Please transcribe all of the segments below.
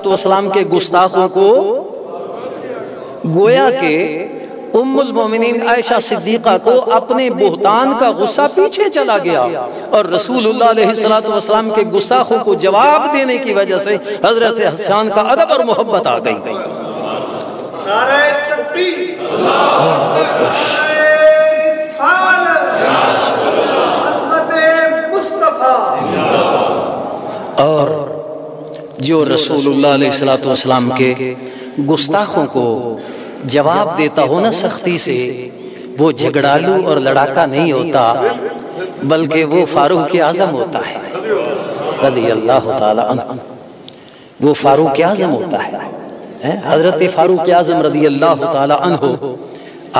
والسلام کے گستاخوں کو گویا کہ ام المومنین عائشہ صدیقہ کو اپنے بہتان کا غصہ پیچھے چلا گیا اور رسول اللہ علیہ السلام کے گستاخوں کو جواب دینے کی وجہ سے حضرت حسان کا ادب اور محبت آ گئی۔ نعرہ تکبیر، اللہ اکبر، عظمت مصطفیٰ۔ اور جو رسول اللہ علیہ السلام کے گستاخوں کو جواب دیتا ہو نا سختی سے، وہ جھگڑالو اور لڑاکا نہیں ہوتا بلکہ وہ فاروق اعظم ہوتا ہے رضی اللہ تعالی عنہ۔ وہ فاروق اعظم ہوتا ہے، حضرت فاروق اعظم رضی اللہ تعالی عنہ۔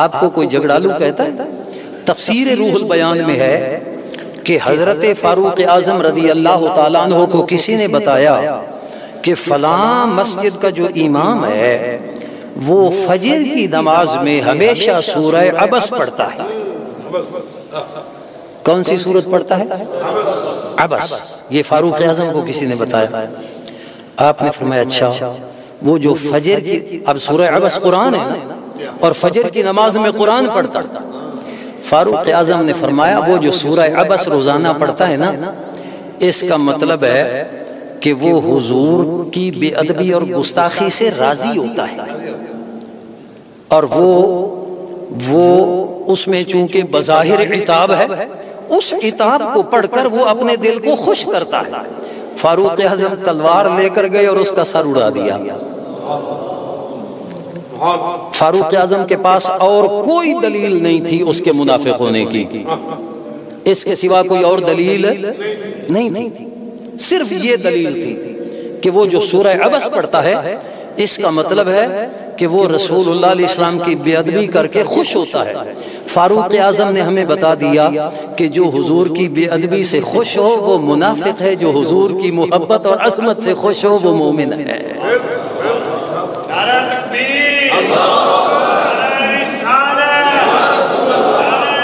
آپ کو کوئی جھگڑالو کہتا ہے؟ تفسیر روح البیان میں ہے کہ حضرت فاروق اعظم رضی اللہ تعالی عنہ کو کسی نے بتایا کہ فلاں مسجد کا جو امام ہے وہ فجر کی نماز میں ہمیشہ سورہ عبس پڑھتا ہے۔ کون سی سورت پڑھتا ہے؟ عبس۔ یہ فاروق اعظم کو کسی نے بتایا۔ آپ نے فرمایا اچھا، وہ جو فجر کی، اب سورہ عبس قرآن ہے اور فجر کی نماز میں قرآن پڑھتا۔ فاروق اعظم نے فرمایا وہ جو سورہ عبس روزانہ پڑھتا ہے نا، اس کا مطلب ہے کہ وہ حضور کی بے ادبی اور گستاخی سے راضی ہوتا ہے، اور وہ اس میں چونکہ بظاہر عتاب ہے، اس عتاب کو پڑھ کر وہ اپنے دل کو خوش کرتا ہے۔ فاروق اعظم تلوار لے کر گئے اور اس کا سر اڑا دیا۔ فاروق اعظم کے پاس اور کوئی دلیل نہیں تھی اس کے منافق ہونے کی، اس کے سوا کوئی اور دلیل نہیں تھی، صرف یہ دلیل تھی کہ وہ جو سورہ عبس پڑھتا ہے اس کا مطلب ہے کہ وہ رسول اللہ علیہ السلام کی بے ادبی کر کے خوش ہوتا ہے۔ فاروق اعظم نے ہمیں بتا دیا کہ جو حضور کی بے ادبی سے خوش ہو وہ منافق ہے، جو حضور کی محبت اور عظمت سے خوش ہو وہ مومن ہے۔ نعرہ تکبیر، نعرہ رسالت، نعرہ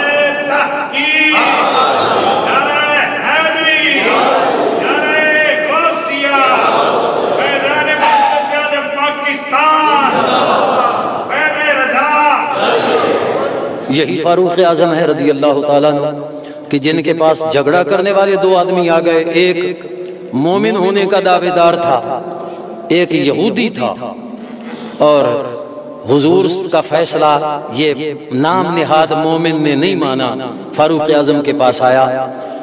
تحقیق، نعرہ حیدری، نعرہ غوثیہ، میدان مقدس پاکستان، میدان رضا۔ یہی فاروق اعظم ہے رضی اللہ تعالیٰ عنہ کہ جن کے پاس جھگڑا کرنے والے دو آدمی آ گئے، ایک مومن ہونے کا دعوے دار تھا، ایک یہودی تھا، اور حضور کا فیصلہ یہ نام نہاد مومن نے نہیں مانا۔ فاروق اعظم کے پاس آیا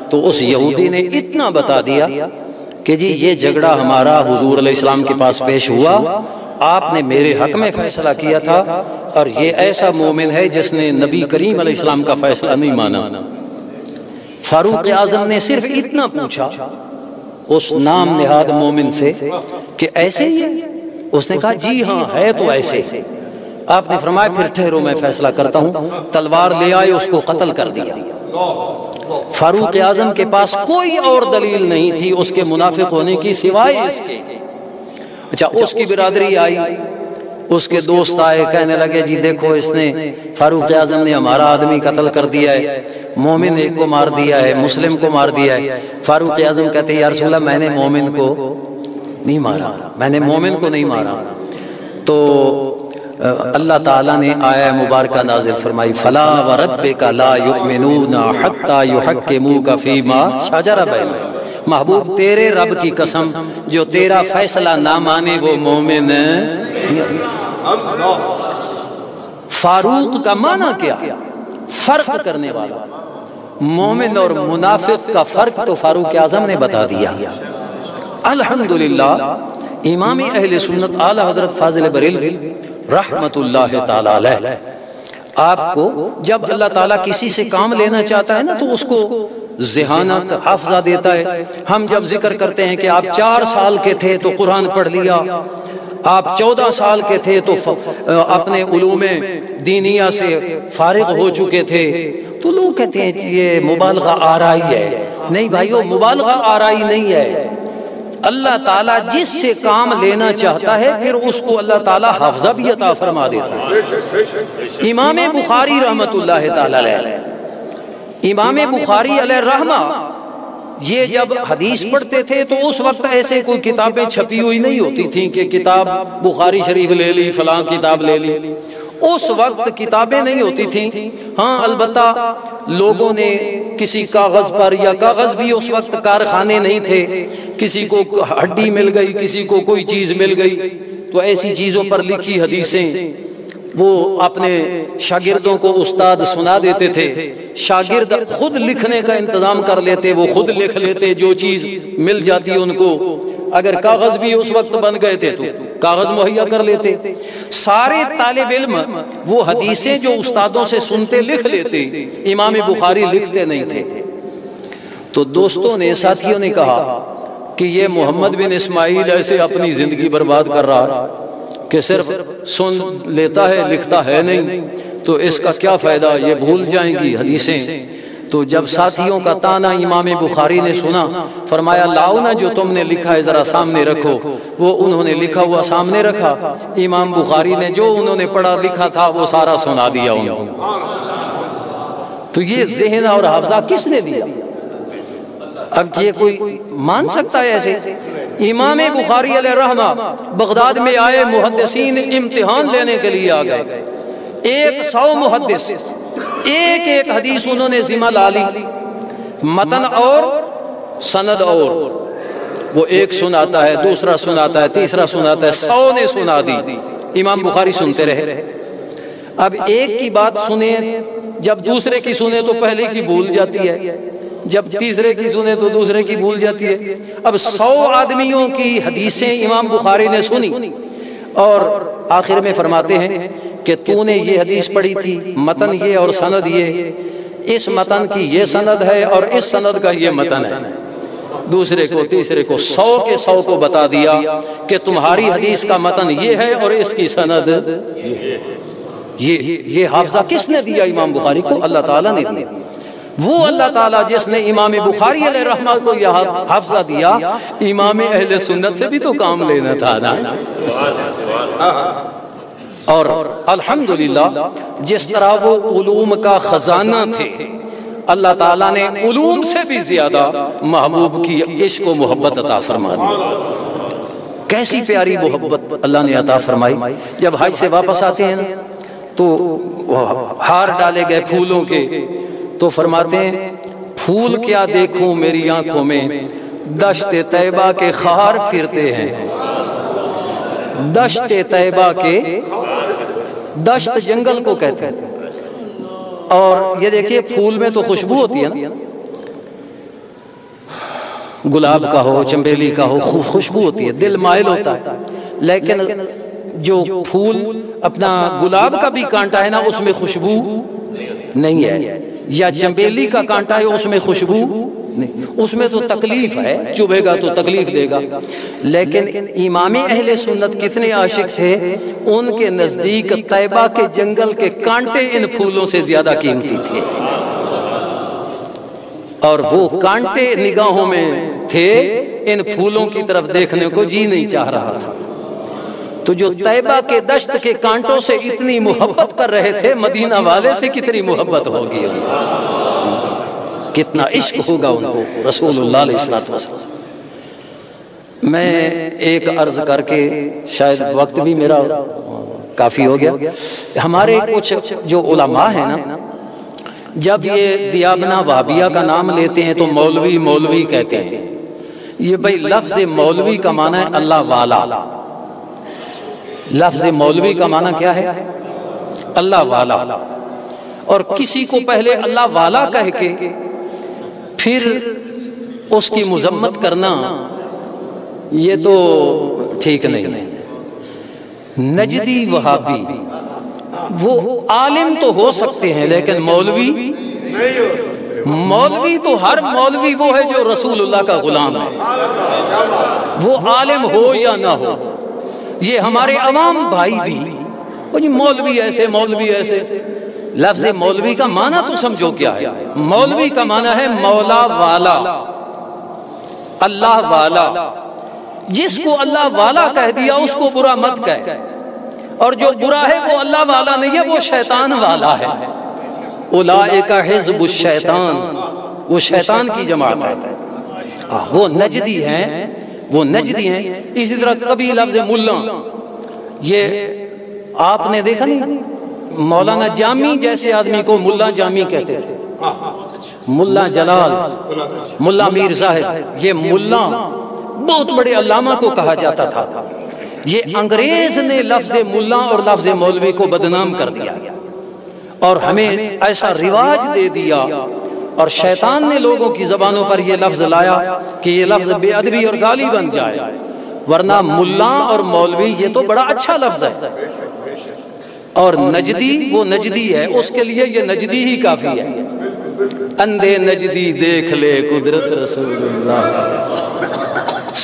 تو اس یہودی نے اتنا بتا دیا کہ جی یہ جھگڑا ہمارا حضور علیہ السلام کے پاس پیش ہوا، آپ نے میرے حق میں فیصلہ کیا تھا، اور یہ ایسا مومن ہے جس نے نبی کریم علیہ السلام کا فیصلہ نہیں مانا۔ فاروق اعظم نے صرف اتنا پوچھا اس نام نہاد مومن سے کہ ایسے ہی ہے؟ اس نے کہا جی ہاں ہے تو ایسے۔ آپ نے فرمایا پھر ٹھہرو میں فیصلہ کرتا ہوں، تلوار لے آئے، اس کو قتل کر دیا۔ فاروق اعظم کے پاس کوئی اور دلیل نہیں تھی اس کے منافق ہونے کی سوائے اس کے۔ اچھا، اس کی برادری آئی، اس کے دوست آئے، کہنے لگے جی دیکھو اس نے فاروق اعظم نے ہمارا آدمی قتل کر دیا ہے، مومن ایک کو مار دیا ہے، مسلم کو مار دیا ہے۔ فاروق اعظم کہتے ہیں یا رسول اللہ میں نے مومن کو نہیں مارا، میں نے مومن کو نہیں مارا۔ تو اللہ تعالیٰ نے آیہ مبارکہ نازل فرمائی فَلَا وَرَبِّكَ لَا يُؤْمِنُونَ حَتَّى يُحَكِّمُوكَ فِي مَا شَجَرَ بَيْنَهُمْ۔ محبوب تیرے رب کی قسم جو تیرا فیصلہ نہ مانے وہ مومن فاروق کا معنی کیا؟ فرق کرنے والا۔ مومن اور منافق کا فرق تو فاروق اعظم نے بتا دیا۔ الحمدللہ امام اہل سنت اعلی حضرت فاضل بریلوی رحمت اللہ تعالی علیہ، آپ کو جب اللہ تعالیٰ کسی سے کام لینا چاہتا ہے نا تو اس کو ذہانت حافظہ دیتا ہے۔ ہم جب ذکر کرتے ہیں کہ آپ 4 سال کے تھے تو قرآن پڑھ لیا، آپ 14 سال کے تھے تو اپنے علوم دینیہ سے فارغ ہو چکے تھے، تو لوگ کہتے ہیں یہ مبالغہ آرائی ہے۔ نہیں بھائیو، مبالغہ آرائی نہیں ہے۔ اللہ تعالیٰ جس سے کام لینا چاہتا ہے پھر اس کو اللہ تعالیٰ حافظہ بھی عطا فرما دیتا ہے۔ امام بخاری رحمت اللہ تعالیٰ علیہ، امام بخاری علیہ رحمہ یہ جب حدیث پڑھتے تھے تو اس وقت ایسے کوئی کتابیں چھپی ہوئی نہیں ہوتی تھیں کہ کتاب بخاری شریف لے لی، فلاں کتاب لے لی، اس وقت کتابیں نہیں ہوتی تھیں۔ ہاں البتہ لوگوں نے کسی کاغذ پر، یا کاغذ بھی اس وقت کارخانے نہیں تھے، کسی کو ہڈی مل گئی، کسی کو کوئی چیز مل گئی، تو ایسی چیزوں پر لکھی حدیثیں وہ اپنے شاگردوں کو استاد سنا دیتے تھے۔ شاگرد خود لکھنے کا انتظام کر لیتے، وہ خود لکھ لیتے، جو چیز مل جاتی ان کو، اگر کاغذ بھی اس وقت بن گئے تھے تو کاغذ مہیا کر لیتے۔ سارے طالب علم وہ حدیثیں جو استادوں سے سنتے لکھ لیتے، امام بخاری لکھتے نہیں تھے۔ تو دوستوں نے، ساتھیوں نے کہا کہ یہ محمد بن اسماعیل ایسے اپنی زندگی برباد کر رہا ہے کہ صرف سن لیتا ہے، لکھتا ہے نہیں، تو اس کا کیا فائدہ، یہ بھول جائیں گی حدیثیں۔ تو جب ساتھیوں کا تانا امام بخاری نے سنا، فرمایا لاؤ نا جو تم نے لکھا ہے ذرا سامنے رکھو۔ وہ انہوں نے لکھا ہوا سامنے رکھا، امام بخاری نے جو انہوں نے پڑھا لکھا تھا وہ سارا سنا دیا انہوں نے۔ تو یہ ذہن اور حافظہ کس نے دیا؟ اب یہ کوئی مان سکتا ہے ایسے؟ امام بخاری علیہ رحمہ بغداد میں آئے، محدثین امتحان لینے کے لیے آ گئے، 100 محدث، ایک ایک حدیث انہوں نے ذمہ لا لی، متن اور سند، اور وہ ایک سناتا ہے، دوسرا سناتا ہے، تیسرا سناتا ہے، 100 نے سنا دی، امام بخاری سنتے رہے۔ اب ایک کی بات سنیں، جب دوسرے کی سنیں تو پہلے کی بھول جاتی ہے، جب تیسرے کی سنیں تو دوسرے کی بھول جاتی ہے۔ اب 100 آدمیوں کی حدیثیں امام بخاری نے سنی، اور آخر میں فرماتے ہیں کہ تو نے یہ حدیث پڑھی تھی، متن یہ اور سند یہ، اس متن کی یہ سند ہے اور اس سند کا یہ متن ہے۔ دوسرے کو، تیسرے کو، 100 کے 100 کو بتا دیا کہ تمہاری حدیث کا متن یہ ہے اور اس کی سند یہ حافظہ کس نے دیا امام بخاری کو؟ اللہ تعالیٰ نے دیا۔ وہ اللہ تعالیٰ جس نے امام بخاری علیہ رحمہ کو یہ حافظہ دیا، امام اہل سنت سے بھی تو کام لینا تھا نا۔ اور الحمدللہ جس طرح وہ علوم کا خزانہ تھے، اللہ تعالیٰ نے علوم سے بھی زیادہ محبوب کی عشق و محبت عطا فرما دی۔ کیسی پیاری محبت اللہ نے عطا فرمائی۔ جب حج سے واپس آتے ہیں نا تو ہار ڈالے گئے پھولوں کے، تو فرماتے ہیں پھول کیا دیکھوں میری آنکھوں میں، دشت طیبہ کے خار پھرتے ہیں۔ دشت طیبہ کے، دشت جنگل کو کہتے ہیں، اور یہ دیکھیے پھول میں تو خوشبو ہوتی ہے نا، گلاب کا ہو، چنبیلی کا ہو، خوشبو ہوتی ہے، دل مائل ہوتا ہے، لیکن جو پھول اپنا گلاب کا بھی کانٹا ہے نا اس میں خوشبو نہیں ہے، یا چنبیلی کا کانٹا ہے اس میں خوشبو نہیں، اس میں تو تکلیف ہے، چبھے گا تو تکلیف دے گا۔ لیکن امام اہل سنت کتنے عاشق تھے، ان کے نزدیک طیبہ کے جنگل کے کانٹے ان پھولوں سے زیادہ قیمتی تھے، اور وہ کانٹے نگاہوں میں تھے، ان پھولوں کی طرف دیکھنے کو جی نہیں چاہ رہا تھا۔ تو جو طیبہ کے دشت کے کانٹوں سے اتنی محبت کر رہے تھے، مدینہ والے سے کتنی محبت ہوگی، کتنا عشق ہوگا ان کو رسول اللہ علیہ السلام۔ میں ایک عرض کر کے، شاید وقت بھی میرا کافی ہو گیا، ہمارے کچھ جو علماء ہیں نا، جب یہ دیابنا وہابیہ کا نام لیتے ہیں تو مولوی مولوی کہتے ہیں۔ یہ بھائی لفظ مولوی کا معنی ہے اللہ والا، لفظ مولوی کا معنی کیا ہے؟ اللہ والا، اور کسی کو پہلے اللہ والا کہہ کے پھر اس کی مذمت کرنا یہ تو ٹھیک نہیں ہے۔ نجدی وہابی وہ عالم تو ہو سکتے ہیں لیکن مولوی نہیں ہو سکتے۔ مولوی تو ہر مولوی وہ ہے جو رسول اللہ کا غلام ہے، وہ عالم ہو یا نہ ہو۔ یہ ہمارے عوام بھائی بھی وہ جی مولوی ایسے مولوی ایسے، لفظ مولوی کا معنی تو سمجھو کیا ہے۔ مولوی کا معنی ہے مولا والا، اللہ والا۔ جس کو اللہ والا کہہ دیا اس کو برا مت کہہ، اور جو برا ہے وہ اللہ والا نہیں ہے، وہ شیطان والا ہے۔ اولئک حزب الشیطان، وہ شیطان کی جماعت ہے۔ وہ نجدی ہیں، وہ نجدی ہیں۔ اسی طرح کبھی لفظ ملا، یہ آپ نے دیکھا نہیں، مولانا جامی جیسے آدمی کو ملا جامی کہتے تھے، ملا جلال، ملا میر زاہد، یہ ملا بہت بڑے علامہ کو کہا جاتا تھا۔ یہ انگریز نے لفظ ملا اور لفظ مولوی کو بدنام کر دیا اور ہمیں ایسا رواج دے دیا، اور شیطان نے لوگوں کی زبانوں پر یہ لفظ لایا کہ یہ لفظ بے ادبی اور گالی بن جائے، ورنہ ملا اور مولوی یہ تو بڑا اچھا لفظ ہے، اور نجدی وہ نجدی ہے، اس کے لیے یہ نجدی ہی کافی ہے۔ اندھے نجدی دیکھ لے قدرت رسول اللہ،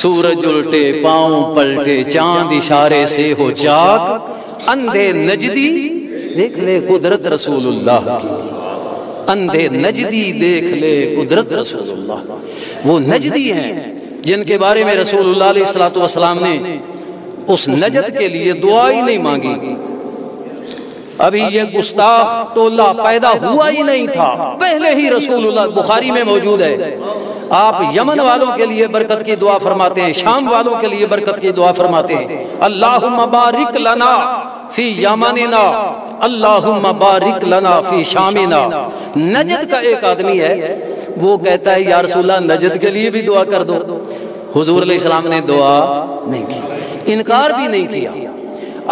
سورج الٹے پاؤں پلٹے چاند اشارے سے ہو چاک، اندھے نجدی دیکھ لے قدرت رسول اللہ کی، اندھے نجدی دیکھ لے قدرت رسول اللہ۔ وہ نجدی ہیں جن کے بارے میں رسول اللہ علیہ السلام نے اس نجد کے لیے دعا ہی نہیں مانگی۔ ابھی یہ گستاخ ٹولہ پیدا ہوا ہی نہیں تھا، پہلے ہی رسول اللہ، بخاری میں موجود ہے، آپ یمن والوں کے لیے برکت کی دعا فرماتے ہیں، شام والوں کے لیے برکت کی دعا فرماتے ہیں، اللہم بارک لنا فی یمننا، اللہم بارک لنا فی شامنا۔ نجد کا ایک آدمی ہے، وہ کہتا ہے یا رسول اللہ نجد کے لیے بھی دعا کر دو۔ حضور علیہ السلام نے دعا نہیں کی، انکار بھی نہیں کیا،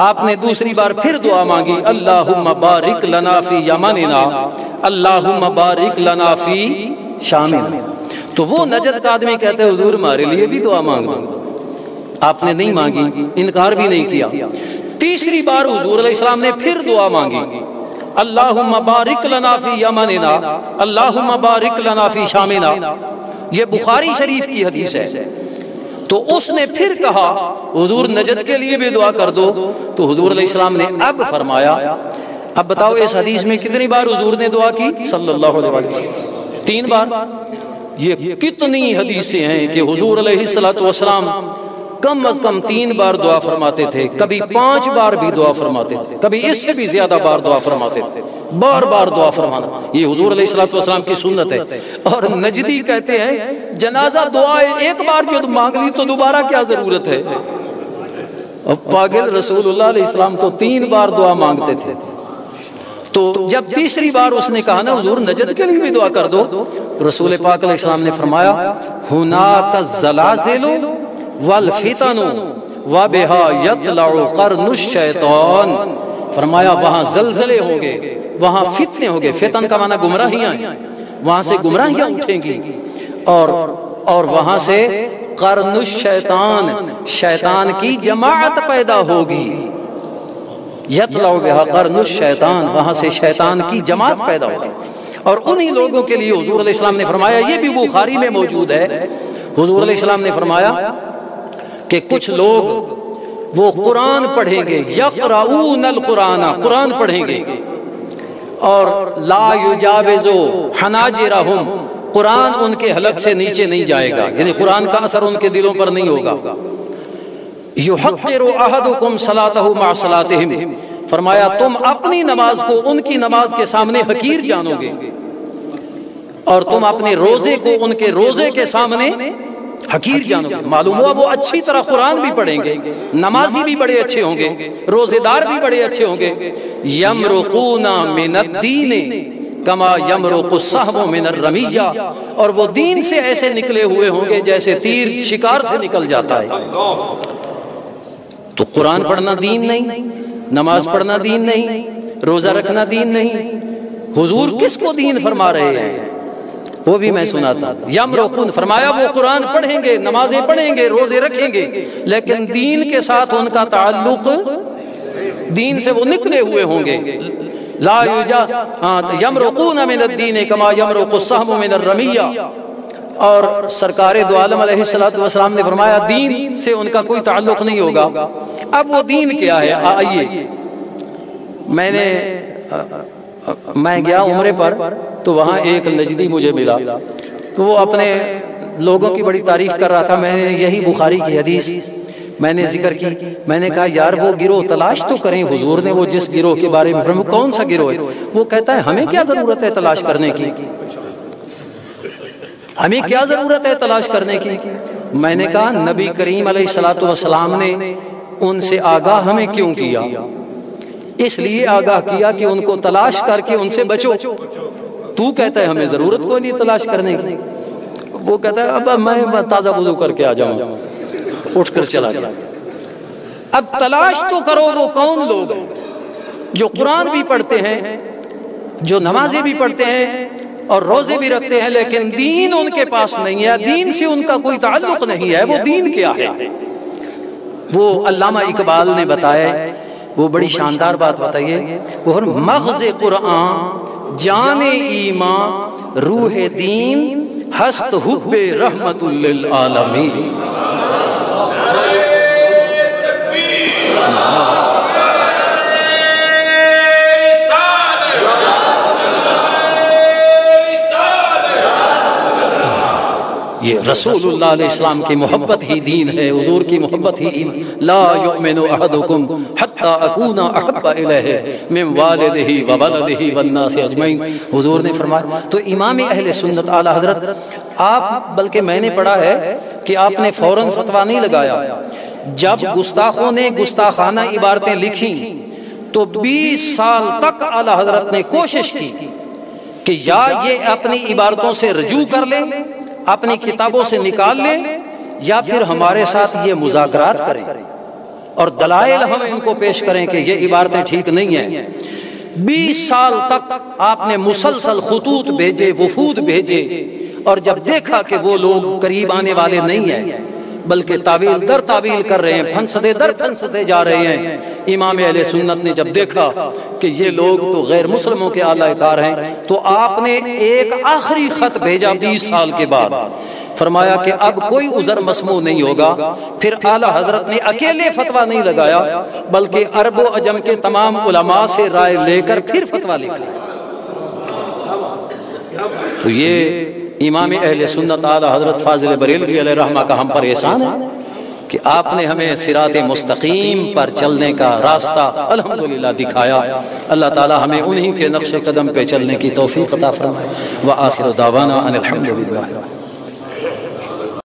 آپ نے دوسری بار پھر دعا مانگی، اللہم بارک لنا فی یمننا، اللہم بارک لنا فی شامنا۔ تو وہ نجد کا آدمی کہتے ہیں حضور ہمارے لیے بھی دعا مانگ دو، آپ نے نہیں مانگی، انکار بھی نہیں کیا۔ تیسری بار حضور علیہ السلام نے پھر دعا مانگی، اللہم بارک لنا فی یمننا، اللہم بارک لنا فی شامنا۔ یہ بخاری شریف کی حدیث ہے۔ تو اس نے پھر کہا حضور نجد کے لیے بھی دعا کر دو، تو حضور علیہ السلام نے اب فرمایا، اب بتاؤ اس حدیث میں کتنی بار حضور نے دعا کی؟ صلی اللہ علیہ وسلم 3 بار۔ یہ کتنی حدیثیں ہیں کہ حضور علیہ السلام کم از کم 3 بار دعا فرماتے تھے، کبھی 5 بار بھی دعا فرماتے تھے، کبھی اس سے بھی زیادہ بار دعا فرماتے تھے، بار بار دعا فرمانا یہ حضور علیہ السلام کی سنت ہے۔ اور نجدی کہتے ہیں جنازہ دعا ایک بار جو مانگ لی تو دوبارہ کیا ضرورت ہے؟ اور پاگل رسول اللہ علیہ السلام تو 3 بار دعا مانگتے تھے۔ تو جب تیسری بار اس نے کہا نا حضور نجد کے لیے بھی دعا کر دو، رسول پاک علیہ السلام نے فرمایا ہناک الزلازل والفتن وبها یطلع قرن الشیطان، فرمایا وہاں زلزلے ہوں گے، وہاں فتنے ہوں گے، فتن کا معنی گمراہیاں ہیں، وہاں سے گمراہیاں اٹھیں گی، اور وہاں سے قرن الشیطان، شیطان کی جماعت پیدا ہوگی، یطلع بها قرن الشیطان، وہاں سے شیطان کی جماعت پیدا ہوگی۔ اور انہی لوگوں کے لیے حضور علیہ السلام نے فرمایا، یہ بھی بخاری میں موجود ہے، حضور علیہ السلام نے فرمایا کہ کچھ لوگ وہ قرآن پڑھیں گے، یقرؤون القرآن، قرآن پڑھیں گے، اور لا یجاوز حناجرہم، قرآن ان کے حلق سے نیچے نہیں جائے گا، یعنی قرآن کا اثر ان کے دلوں پر نہیں ہوگا۔ یحقر احدکم صلاتہ مع صلاتہم، فرمایا تم اپنی نماز کو ان کی نماز کے سامنے حقیر جانو گے، اور تم اپنے روزے کو ان کے روزے کے سامنے حقیر جانو گے۔ معلوم ہوا وہ اچھی طرح قرآن بھی پڑھیں گے، نمازی بھی بڑے اچھے ہوں گے، روزے دار بھی بڑے اچھے ہوں گے۔ یمرقون من الدین کما یمرق السہم من الرمیہ، اور وہ دین سے ایسے نکلے ہوئے ہوں گے جیسے تیر شکار سے نکل جاتا ہے۔ تو قرآن پڑھنا دین نہیں، نماز پڑھنا دین نہیں، روزہ رکھنا دین نہیں، حضور کس کو دین فرما رہے ہیں وہ بھی میں سناتا۔ یمرقون، فرمایا وہ قرآن پڑھیں گے، نمازیں پڑھیں گے، روزے رکھیں گے، لیکن دین کے ساتھ ان کا تعلق، دین سے وہ نکلے ہوئے ہوں گے۔ لا یمرقون من الدین کما یمرق السہم من الرمیہ، اور سرکار دو عالم علیہ السلام نے فرمایا دین سے ان کا کوئی تعلق نہیں ہوگا۔ اب وہ دین کیا ہے؟ آئیے، میں گیا عمرے پر، تو وہاں ایک نجدی مجھے ملا، تو وہ اپنے لوگوں کی بڑی تعریف کر رہا تھا۔ میں نے یہی بخاری کی حدیث میں نے ذکر کی، میں نے کہا یار وہ گروہ تلاش تو کریں، حضور نے وہ جس گروہ کے بارے میں فرمایا کون سا گروہ ہے؟ وہ کہتا ہے ہمیں کیا ضرورت ہے تلاش کرنے کی، ہمیں کیا ضرورت ہے تلاش کرنے کی؟ میں نے کہا نبی کریم علیہ الصلوۃ والسلام نے ان سے آگاہ ہمیں کیوں کیا؟ اس لیے آگاہ کیا کہ ان کو تلاش کر کے ان سے بچو۔ تو کہتا ہے ہمیں ضرورت کوئی نہیں تلاش کرنے کی، وہ کہتا ہے اب میں تازہ وضو کر کے آ جاؤں، اٹھ کر چلا گیا۔ اب تلاش تو کرو وہ کون لوگ ہیں جو قرآن بھی پڑھتے ہیں، جو نمازیں بھی پڑھتے ہیں اور روزے بھی رکھتے ہیں، لیکن دین ان کے پاس نہیں ہے، دین سے ان کا کوئی تعلق نہیں ہے۔ وہ دین کیا ہے؟ وہ علامہ اقبال نے بتایا، وہ بڑی شاندار بات بتائیے، وہ مغز قرآن جان ایمان روح دین ہست حب رحمت للعالمین۔ یہ رسول اللہ علیہ السلام کی محبت ہی دین ہے، حضور کی محبت ہی ایمان۔ لا یؤمن احدکم حتی اکون احب الیہ من والدہ وولدہ والناس اجمعین۔ حضور نے فرمایا، تو امام اہل سنت اعلی حضرت آپ، بلکہ میں نے پڑھا ہے کہ آپ نے فوراً فتویٰ نہیں لگایا۔ جب گستاخوں نے گستاخانہ عبارتیں لکھی تو 20 سال تک اعلی حضرت نے کوشش کی کہ یا یہ اپنی عبارتوں سے رجوع کر لیں، اپنی کتابوں سے نکال لیں، یا پھر ہمارے ساتھ یہ مذاکرات کریں اور دلائل ہم ان کو پیش کریں کہ یہ عبارتیں ٹھیک نہیں ہیں۔ 20 سال تک آپ نے مسلسل خطوط بھیجے، وفود بھیجے، اور جب دیکھا کہ وہ لوگ قریب آنے والے نہیں ہیں بلکہ تعویل در تعویل کر رہے ہیں، پھنستے در پھنستے جا رہے ہیں، امام اہل سنت نے جب دیکھا کہ یہ لوگ تو غیر مسلموں کے اعلی کار ہیں، تو آپ نے ایک آخری خط بھیجا 20 سال کے بعد، فرمایا کہ اب کوئی عذر مسموع نہیں ہوگا۔ پھر اعلی حضرت نے اکیلے فتویٰ نہیں لگایا بلکہ عرب و عجم کے تمام علماء سے رائے لے کر پھر فتویٰ لکھا۔ تو یہ امام اہل سنت اعلی حضرت فاضل بریلوی علیہ رحمہ کا ہم پر احسان ہے کہ آپ نے ہمیں صراط مستقیم پر چلنے کا راستہ الحمدللہ دکھایا۔ اللہ تعالی ہمیں انہی کے نقش قدم پہ چلنے کی توفیق عطا فرمائے۔ وآخر دعوانا ان الحمدللہ۔